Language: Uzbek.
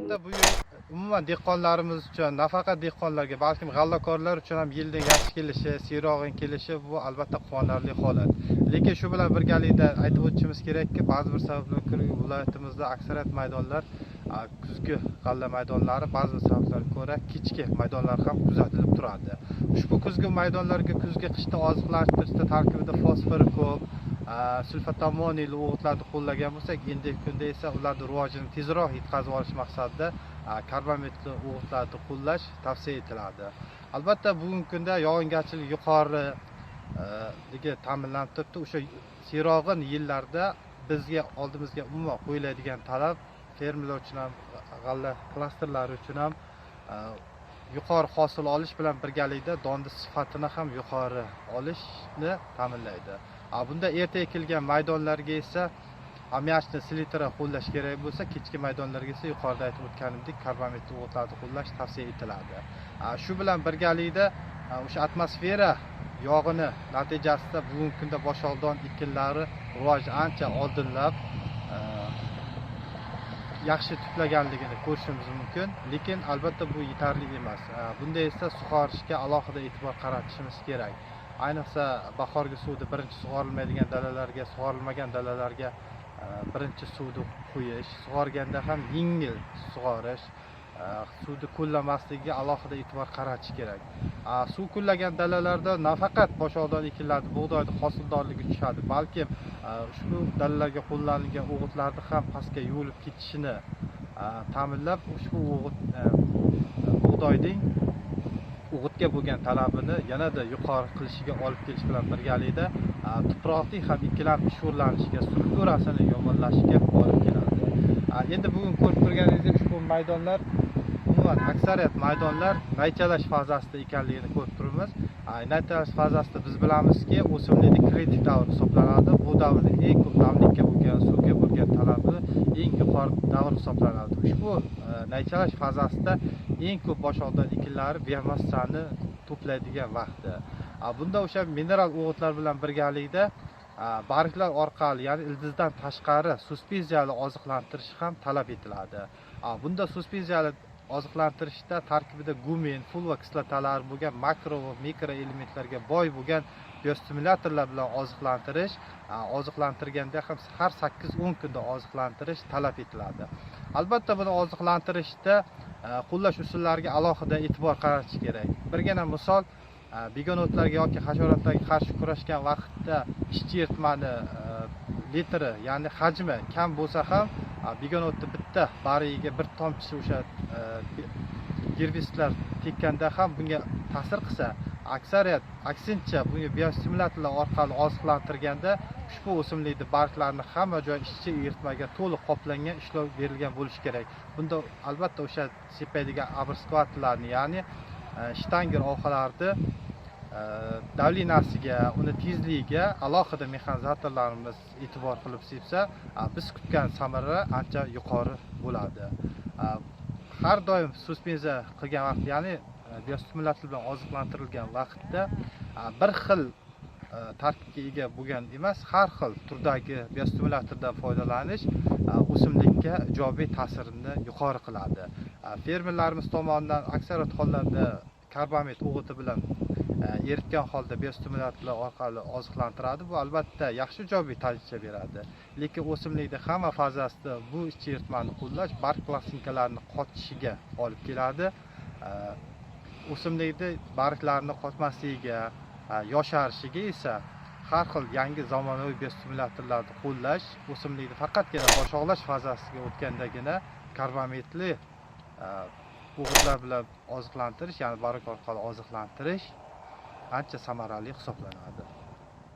Albatta bu yil umuman dehqonlarimiz uchun, nafaqat dehqonlarga, balkim g'allakorlar uchun ham yilning yaxshi kelishi, sehrog'in kelishi bu albatta quvonarli holat. Lekin shu bilan birgalikda aytib o'tishimiz kerakki, ba'zi bir sabablar viloyatimizda aksariyat maydonlar kuzgi g'alla maydonlari ba'zi bir sabablarga ko'ra kechki maydonlar ham kuzatilib turadi. Ushbu kuzgi maydonlarga kuzgi qishda oziqlantirishda tarkibida fosfori ko'p, sulfat ammoniyli o'g'itlarni qo'llagan bo'lsak, endi kunda esa ularning rivojini tezroq yetkazib olish maqsadida karbamitli o'g'itlarni qo'llash tavsiya etiladi. Albatta bugungi kunda yog'ingarchilik yuqoriligi ta'minlanib turibdi. O'sha sehrog'in yillarda bizga oldimizga umuman qo'yiladigan talab fermerlar uchun ham, g'alla klasterlari uchun ham yuqori hosil olish bilan birgalikda donni sifatini ham yuqori olishni ta'minlaydi. Bunda erta ekilgan maydonlarga esa ammiachni selitra qo'llash kerak bo'lsa, kechki maydonlarga esa yuqorida aytib o'tganimdek karbamitli o'g'itlarni qo'llash tavsiya etiladi. Shu bilan birgalikda o'sha atmosfera yog'ini natijasida bugungi kunda boshog'don ekinlari rivoji ancha oldinlab yaxshi tuplaganligini ko'rishimiz mumkin, lekin albatta bu yetarli emas. Bunda esa sug'orishga alohida e'tibor qaratishimiz kerak. Ayniqsa bahorgi suvni birinchi sug'orilmaydigan dalalarga, sug'orilmagan dalalarga birinchi suvni quyish, sug'organda ham yengil sug'orish, suvni ko'llamasligiga alohida e'tibor qaratish kerak. Suv ko'llagan dalalarda nafaqat boshog'don ekinlarni bug'doyni hosildorligi tushadi, balkim ushbu dalalarga qo'llanilgan o'g'itlarni ham pastga yuvilib ketishini ta'minlab, ushbu bug'doyning o'g'itga bo'lgan talabini yanada yuqori qilishiga olib kelish bilan birgalikda tuproqning ham ikkilamchi sho'rlanishiga, strukturasini yomonlashiga olib keladi. Endi bugun ko'rib turganingizdek ushbu maydonlar umuman aksariyat maydonlar naychalash fazasida ekanligini ko'rib turibmiz. Naychalash fazasida biz bilamizki, o'simlikning kritik davri hisoblanadi. Bu davrda eng ko'p namlikka bo'lgan, suvga bo'lgan talabi eng yuqori davr hisoblanadi. Ushbu naychalash fazasida eng ko'p boshog'don ekinlari biomassani to'playdigan vaqti. Bunda o'sha mineral o'g'itlar bilan birgalikda barglar orqali, ya'ni ildizdan tashqari suspenziyali oziqlantirish ham talab etiladi. Bunda suspenziyali oziqlantirishda tarkibida gumin, fulva kislotalari bo'lgan makro va mikro elementlarga boy bo'lgan biostimulyatorlar bilan oziqlantirganda ham har 8-10 kunda oziqlantirish talab etiladi. Albatta buni oziqlantirishda qo'llash usullariga alohida e'tibor qaratish kerak. Birgina misol, begonotlarga yoki hasharotlarga qarshi kurashgan vaqtda ishchi eritmani litri, ya'ni hajmi kam bo'lsa ham begonotni bitta bariga bir tomchi o'sha gerbisidlar tekkanda ham bunga ta'sir qilsa, aksincha bunga biostimulyatorlar orqali oziqlantirganda ushbu o'simlikning barglarini hamma joy ishchi eritmaga to'liq qoplangan ishlov berilgan bo'lishi kerak. Bunda albatta o'sha sepadigan abrsquatlarni, ya'ni shtanger oqalarni davlinasiga, uni tezligiga alohida mexanizatorlarimiz e'tibor qilib sepsa, biz kutgan samara ancha yuqori bo'ladi. Har doim suspenziya qilgan vaqt, ya'ni biostimulyator bilan oziqlantirilgan vaqtda bir xil tarkibga ega bo'lgan emas, har xil turdagi biostimulyatordan foydalanish o'simlikka ijobiy ta'sirini yuqori qiladi. Fermerlarimiz tomonidan aksariyat hollarda karbamid o'g'iti bilan eritgan holda biostimulyatorlar orqali oziqlantiradi. Bu albatta yaxshi ijobiy natija beradi. Lekin o'simlikning hamma fazasida bu ishchi eritmani qo'llash barg plastinkalarini qotishiga olib keladi. O'simlikning barglarni qotmasligiga, yosharishiga esa har xil yangi zamonaviy biostimulyatorlarni qo'llash o'simlikni faqatgina boshog'lash fazasiga o'tgandagina karbamidli o'g'itlar bilan oziqlantirish, ya'ni barg orqali oziqlantirish ancha samarali hisoblanadi.